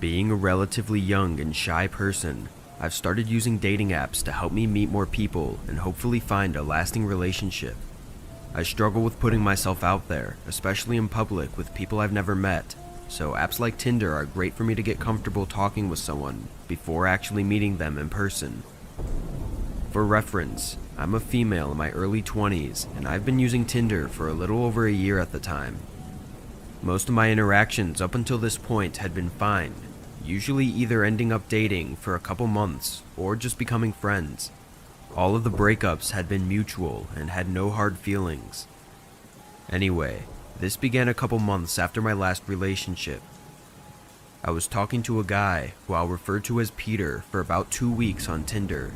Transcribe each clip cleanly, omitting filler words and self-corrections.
Being a relatively young and shy person, I've started using dating apps to help me meet more people and hopefully find a lasting relationship. I struggle with putting myself out there, especially in public with people I've never met, so apps like Tinder are great for me to get comfortable talking with someone before actually meeting them in person. For reference, I'm a female in my early 20s and I've been using Tinder for a little over a year at the time. Most of my interactions up until this point had been fine, usually either ending up dating for a couple months or just becoming friends. All of the breakups had been mutual and had no hard feelings. Anyway, this began a couple months after my last relationship. I was talking to a guy who I'll refer to as Peter for about 2 weeks on Tinder.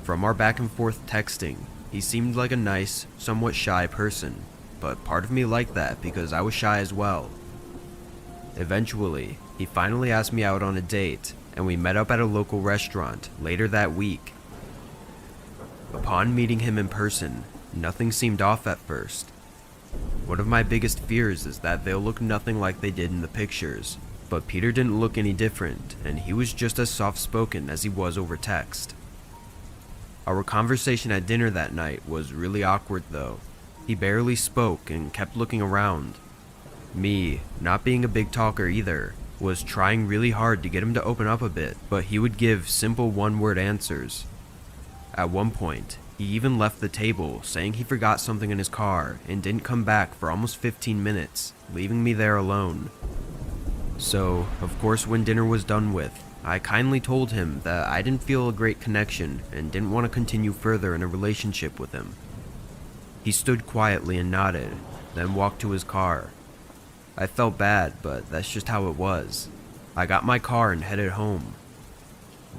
From our back and forth texting, he seemed like a nice, somewhat shy person, but part of me liked that because I was shy as well. Eventually, he finally asked me out on a date, and we met up at a local restaurant later that week. Upon meeting him in person, nothing seemed off at first. One of my biggest fears is that they'll look nothing like they did in the pictures, but Peter didn't look any different, and he was just as soft-spoken as he was over text. Our conversation at dinner that night was really awkward though. He barely spoke and kept looking around. Me, not being a big talker either, was trying really hard to get him to open up a bit, but he would give simple one-word answers. At one point, he even left the table saying he forgot something in his car and didn't come back for almost 15 minutes, leaving me there alone. So, of course, when dinner was done with, I kindly told him that I didn't feel a great connection and didn't want to continue further in a relationship with him. He stood quietly and nodded, then walked to his car. I felt bad, but that's just how it was. I got my car and headed home.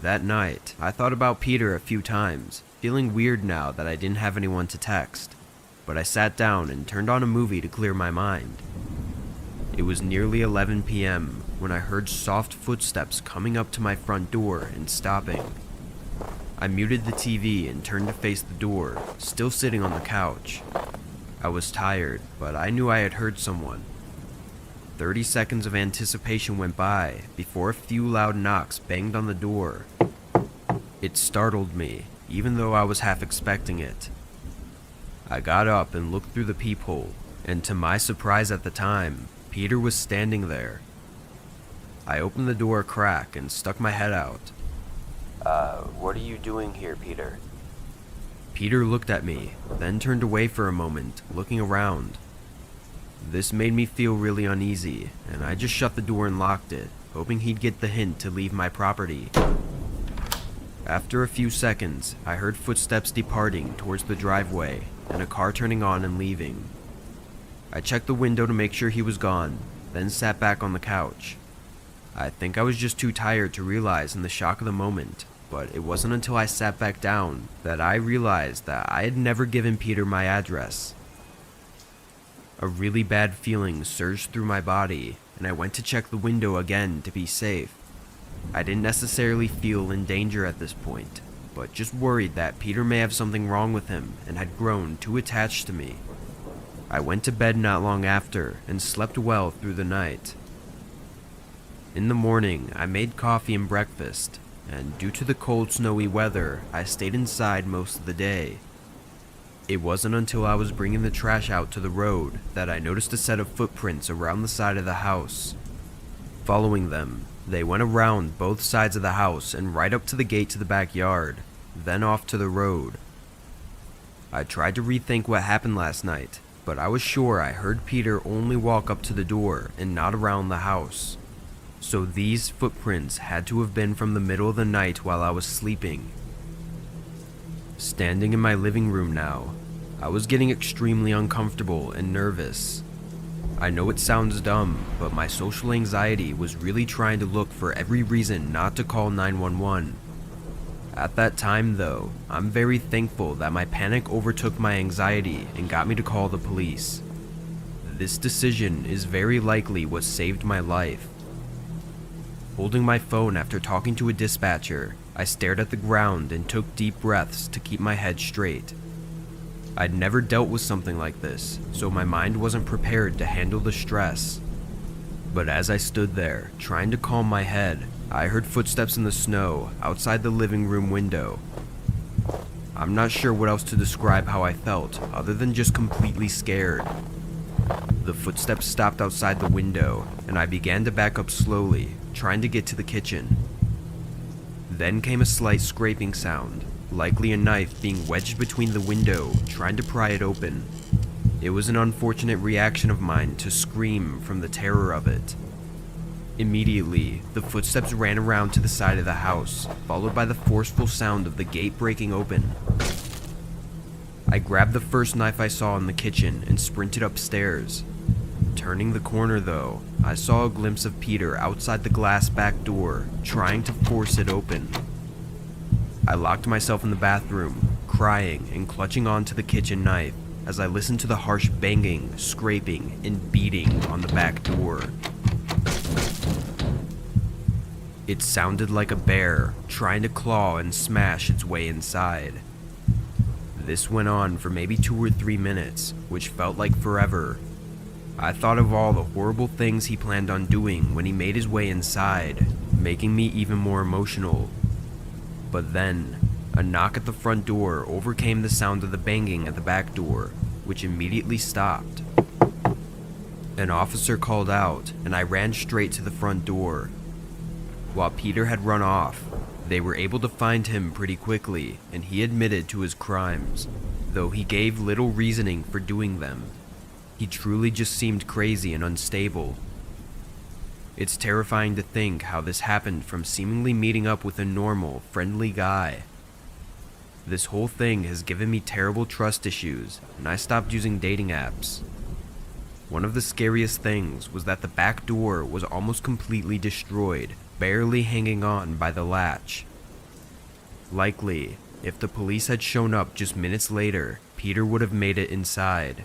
That night, I thought about Peter a few times, feeling weird now that I didn't have anyone to text, but I sat down and turned on a movie to clear my mind. It was nearly 11 p.m. when I heard soft footsteps coming up to my front door and stopping. I muted the TV and turned to face the door, still sitting on the couch. I was tired, but I knew I had heard someone. 30 seconds of anticipation went by before a few loud knocks banged on the door. It startled me, even though I was half expecting it. I got up and looked through the peephole, and to my surprise at the time, Peter was standing there. I opened the door a crack and stuck my head out. What are you doing here, Peter? Peter looked at me, then turned away for a moment, looking around. This made me feel really uneasy, and I just shut the door and locked it, hoping he'd get the hint to leave my property. After a few seconds, I heard footsteps departing towards the driveway, and a car turning on and leaving. I checked the window to make sure he was gone, then sat back on the couch. I think I was just too tired to realize in the shock of the moment, but it wasn't until I sat back down that I realized that I had never given Peter my address. A really bad feeling surged through my body, and I went to check the window again to be safe. I didn't necessarily feel in danger at this point, but just worried that Peter may have something wrong with him and had grown too attached to me. I went to bed not long after and slept well through the night. In the morning, I made coffee and breakfast, and due to the cold, snowy weather, I stayed inside most of the day. It wasn't until I was bringing the trash out to the road that I noticed a set of footprints around the side of the house. Following them, they went around both sides of the house and right up to the gate to the backyard, then off to the road. I tried to rethink what happened last night, but I was sure I heard Peter only walk up to the door and not around the house. So these footprints had to have been from the middle of the night while I was sleeping. Standing in my living room now, I was getting extremely uncomfortable and nervous. I know it sounds dumb, but my social anxiety was really trying to look for every reason not to call 911. At that time though, I'm very thankful that my panic overtook my anxiety and got me to call the police. This decision is very likely what saved my life. Holding my phone after talking to a dispatcher, I stared at the ground and took deep breaths to keep my head straight. I'd never dealt with something like this, so my mind wasn't prepared to handle the stress. But as I stood there, trying to calm my head, I heard footsteps in the snow outside the living room window. I'm not sure what else to describe how I felt, other than just completely scared. The footsteps stopped outside the window, and I began to back up slowly, trying to get to the kitchen. Then came a slight scraping sound, likely a knife being wedged between the window, trying to pry it open. It was an unfortunate reaction of mine to scream from the terror of it. Immediately, the footsteps ran around to the side of the house, followed by the forceful sound of the gate breaking open. I grabbed the first knife I saw in the kitchen and sprinted upstairs. Turning the corner though, I saw a glimpse of Peter outside the glass back door, trying to force it open. I locked myself in the bathroom, crying and clutching onto the kitchen knife as I listened to the harsh banging, scraping, and beating on the back door. It sounded like a bear trying to claw and smash its way inside. This went on for maybe 2 or 3 minutes, which felt like forever. I thought of all the horrible things he planned on doing when he made his way inside, making me even more emotional. But then, a knock at the front door overcame the sound of the banging at the back door, which immediately stopped. An officer called out, and I ran straight to the front door. While Peter had run off, they were able to find him pretty quickly, and he admitted to his crimes, though he gave little reasoning for doing them. He truly just seemed crazy and unstable. It's terrifying to think how this happened from seemingly meeting up with a normal, friendly guy. This whole thing has given me terrible trust issues, and I stopped using dating apps. One of the scariest things was that the back door was almost completely destroyed, barely hanging on by the latch. Likely, if the police had shown up just minutes later, Peter would have made it inside,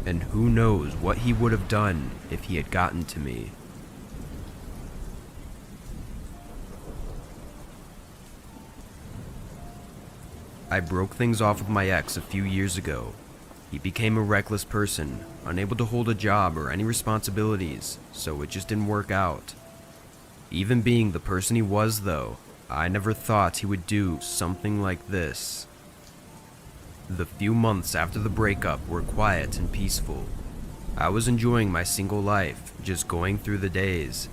and who knows what he would have done if he had gotten to me. I broke things off with my ex a few years ago. He became a reckless person, unable to hold a job or any responsibilities, so it just didn't work out. Even being the person he was though, I never thought he would do something like this. The few months after the breakup were quiet and peaceful. I was enjoying my single life, just going through the days.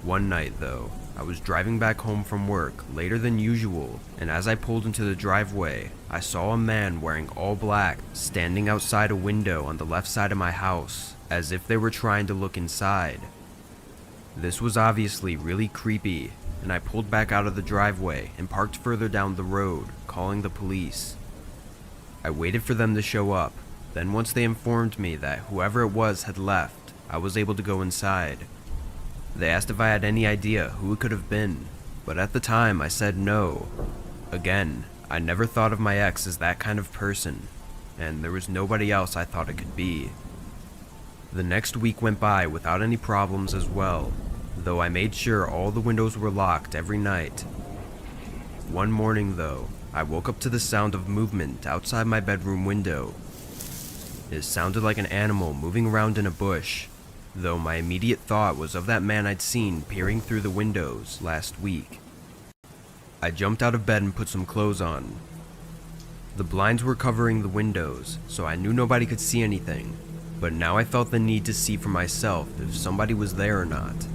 One night though, I was driving back home from work later than usual, and as I pulled into the driveway, I saw a man wearing all black standing outside a window on the left side of my house, as if they were trying to look inside. This was obviously really creepy, and I pulled back out of the driveway and parked further down the road, calling the police. I waited for them to show up, then once they informed me that whoever it was had left, I was able to go inside. They asked if I had any idea who it could have been, but at the time I said no. Again, I never thought of my ex as that kind of person, and there was nobody else I thought it could be. The next week went by without any problems as well, though I made sure all the windows were locked every night. One morning though, I woke up to the sound of movement outside my bedroom window. It sounded like an animal moving around in a bush, though my immediate thought was of that man I'd seen peering through the windows last week. I jumped out of bed and put some clothes on. The blinds were covering the windows, so I knew nobody could see anything, but now I felt the need to see for myself if somebody was there or not.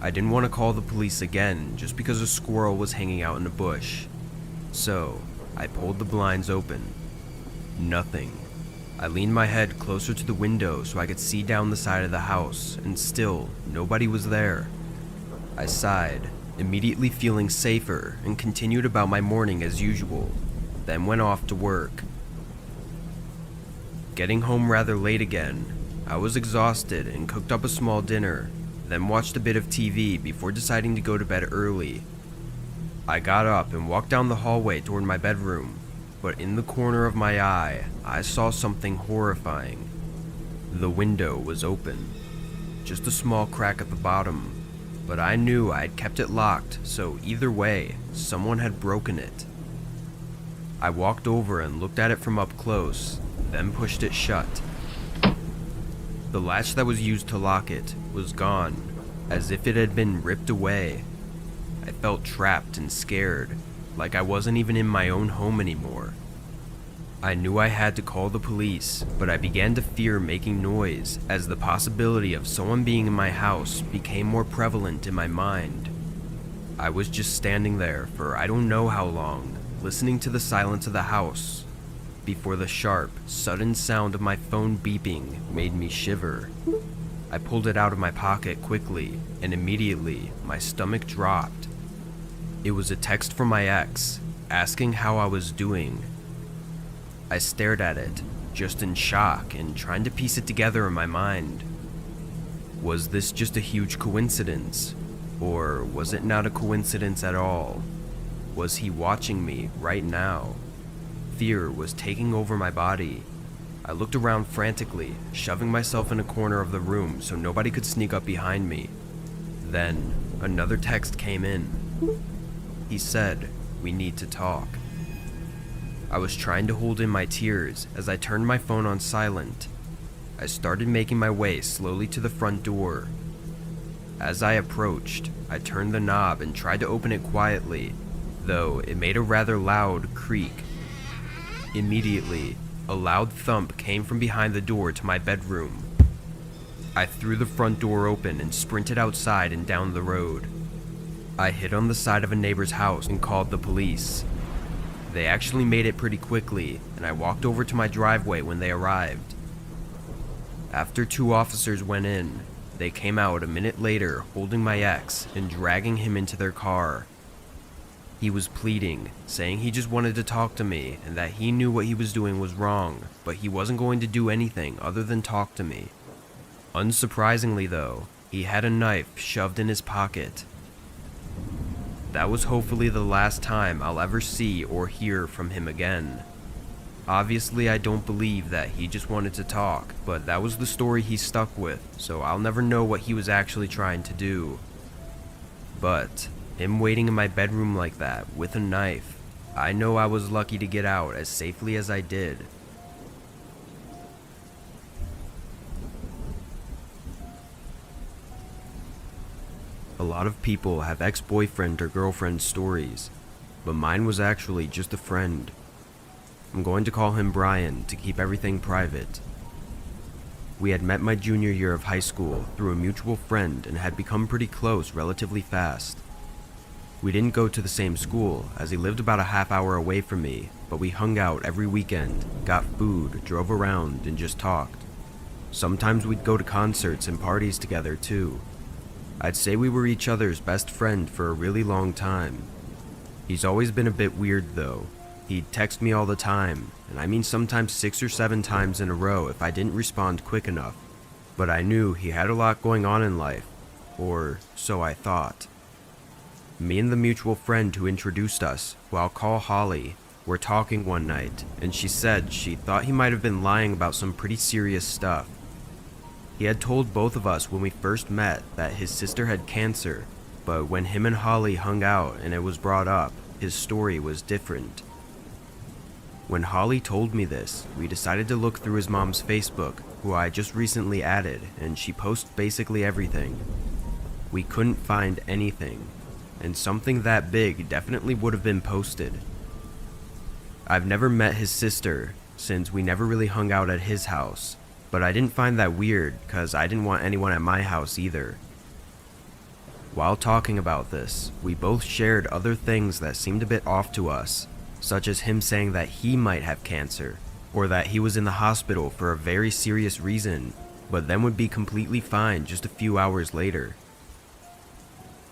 I didn't want to call the police again just because a squirrel was hanging out in a bush. So, I pulled the blinds open. Nothing. I leaned my head closer to the window so I could see down the side of the house, and still, nobody was there. I sighed, immediately feeling safer, and continued about my morning as usual, then went off to work. Getting home rather late again, I was exhausted and cooked up a small dinner, then watched a bit of TV before deciding to go to bed early. I got up and walked down the hallway toward my bedroom, but in the corner of my eye, I saw something horrifying. The window was open, just a small crack at the bottom, but I knew I had kept it locked, so either way, someone had broken it. I walked over and looked at it from up close, then pushed it shut. The latch that was used to lock it was gone, as if it had been ripped away. I felt trapped and scared, like I wasn't even in my own home anymore. I knew I had to call the police, but I began to fear making noise as the possibility of someone being in my house became more prevalent in my mind. I was just standing there for I don't know how long, listening to the silence of the house, before the sharp, sudden sound of my phone beeping made me shiver. I pulled it out of my pocket quickly, and immediately my stomach dropped. It was a text from my ex, asking how I was doing. I stared at it, just in shock and trying to piece it together in my mind. Was this just a huge coincidence? Or was it not a coincidence at all? Was he watching me right now? Fear was taking over my body. I looked around frantically, shoving myself in a corner of the room so nobody could sneak up behind me. Then, another text came in. He said, "We need to talk." I was trying to hold in my tears as I turned my phone on silent. I started making my way slowly to the front door. As I approached, I turned the knob and tried to open it quietly, though it made a rather loud creak. Immediately, a loud thump came from behind the door to my bedroom. I threw the front door open and sprinted outside and down the road. I hid on the side of a neighbor's house and called the police. They actually made it pretty quickly, and I walked over to my driveway when they arrived. After 2 officers went in, they came out a minute later holding my ex and dragging him into their car. He was pleading, saying he just wanted to talk to me and that he knew what he was doing was wrong, but he wasn't going to do anything other than talk to me. Unsurprisingly though, he had a knife shoved in his pocket. That was hopefully the last time I'll ever see or hear from him again. Obviously I don't believe that he just wanted to talk, but that was the story he stuck with, so I'll never know what he was actually trying to do. But him waiting in my bedroom like that, with a knife, I know I was lucky to get out as safely as I did. A lot of people have ex-boyfriend or girlfriend stories, but mine was actually just a friend. I'm going to call him Brian to keep everything private. We had met my junior year of high school through a mutual friend and had become pretty close relatively fast. We didn't go to the same school, as he lived about a half hour away from me, but we hung out every weekend, got food, drove around, and just talked. Sometimes we'd go to concerts and parties together too. I'd say we were each other's best friend for a really long time. He's always been a bit weird though. He'd text me all the time, and I mean sometimes 6 or 7 times in a row if I didn't respond quick enough. But I knew he had a lot going on in life, or so I thought. Me and the mutual friend who introduced us, who I'll call Holly, were talking one night, and she said she thought he might have been lying about some pretty serious stuff. He had told both of us when we first met that his sister had cancer, but when him and Holly hung out and it was brought up, his story was different. When Holly told me this, we decided to look through his mom's Facebook, who I just recently added, and she posts basically everything. We couldn't find anything, and something that big definitely would have been posted. I've never met his sister, since we never really hung out at his house, but I didn't find that weird, cause I didn't want anyone at my house either. While talking about this, we both shared other things that seemed a bit off to us, such as him saying that he might have cancer, or that he was in the hospital for a very serious reason, but then would be completely fine just a few hours later.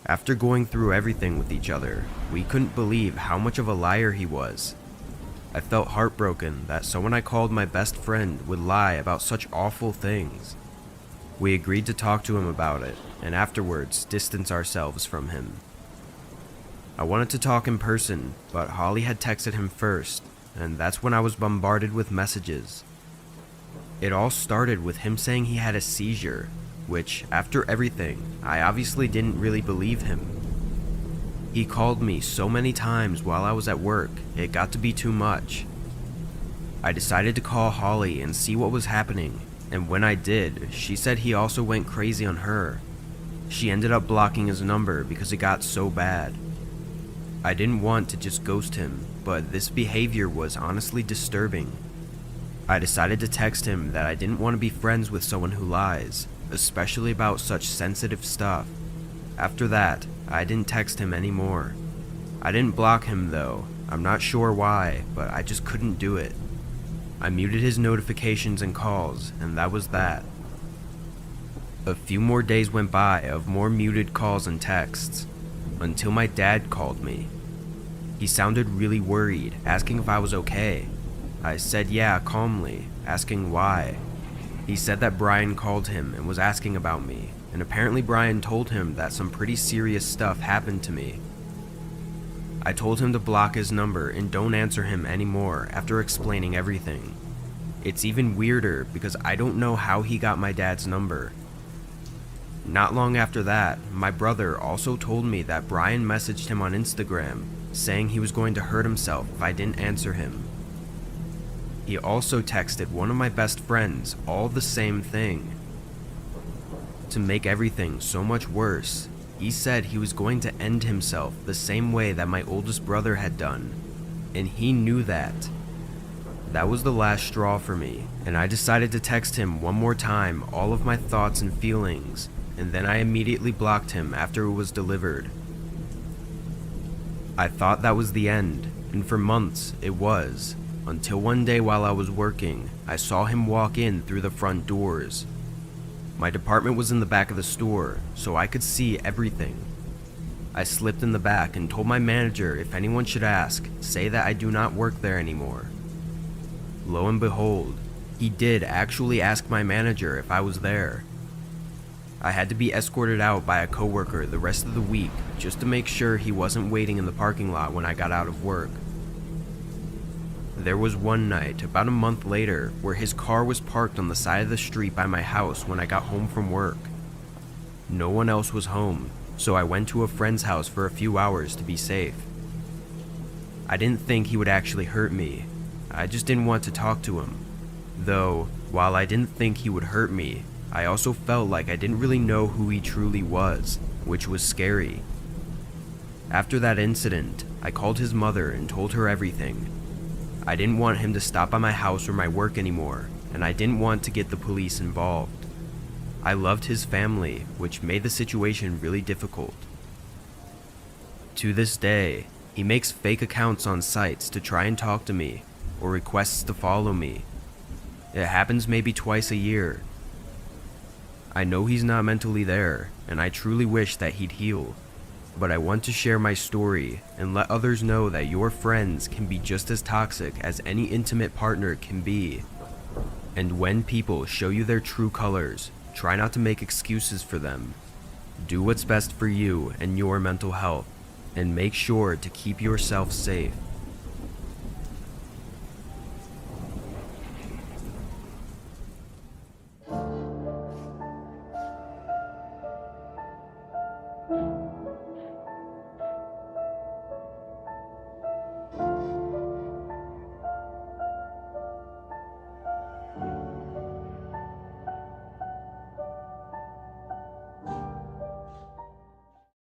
After going through everything with each other, we couldn't believe how much of a liar he was. I felt heartbroken that someone I called my best friend would lie about such awful things. We agreed to talk to him about it, and afterwards distance ourselves from him. I wanted to talk in person, but Holly had texted him first, and that's when I was bombarded with messages. It all started with him saying he had a seizure, which, after everything, I obviously didn't really believe him. He called me so many times while I was at work, it got to be too much. I decided to call Holly and see what was happening, And when I did, she said he also went crazy on her. She ended up blocking his number because it got so bad. I didn't want to just ghost him, but this behavior was honestly disturbing. I decided to text him that I didn't want to be friends with someone who lies, especially about such sensitive stuff. After that, I didn't text him anymore. I didn't block him though. I'm not sure why, but I just couldn't do it. I muted his notifications and calls, and that was that. A few more days went by of more muted calls and texts, until my dad called me. He sounded really worried, asking if I was okay. I said yeah calmly, asking why. He said that Brian called him and was asking about me, and apparently Brian told him that some pretty serious stuff happened to me. I told him to block his number and don't answer him anymore after explaining everything. It's even weirder because I don't know how he got my dad's number. Not long after that, my brother also told me that Brian messaged him on Instagram saying he was going to hurt himself if I didn't answer him. He also texted one of my best friends all the same thing. To make everything so much worse, he said he was going to end himself the same way that my oldest brother had done, and he knew that. That was the last straw for me, and I decided to text him one more time all of my thoughts and feelings, and then I immediately blocked him after it was delivered. I thought that was the end, and for months it was, until one day while I was working, I saw him walk in through the front doors. My department was in the back of the store, so I could see everything. I slipped in the back and told my manager if anyone should ask, say that I do not work there anymore. Lo and behold, he did actually ask my manager if I was there. I had to be escorted out by a coworker the rest of the week just to make sure he wasn't waiting in the parking lot when I got out of work. There was one night, about a month later, where his car was parked on the side of the street by my house when I got home from work. No one else was home, so I went to a friend's house for a few hours to be safe. I didn't think he would actually hurt me. I just didn't want to talk to him. Though, while I didn't think he would hurt me, I also felt like I didn't really know who he truly was, which was scary. After that incident, I called his mother and told her everything. I didn't want him to stop by my house or my work anymore, and I didn't want to get the police involved. I loved his family, which made the situation really difficult. To this day, he makes fake accounts on sites to try and talk to me, or requests to follow me. It happens maybe twice a year. I know he's not mentally there, and I truly wish that he'd heal. But I want to share my story and let others know that your friends can be just as toxic as any intimate partner can be. And when people show you their true colors, try not to make excuses for them. Do what's best for you and your mental health, and make sure to keep yourself safe.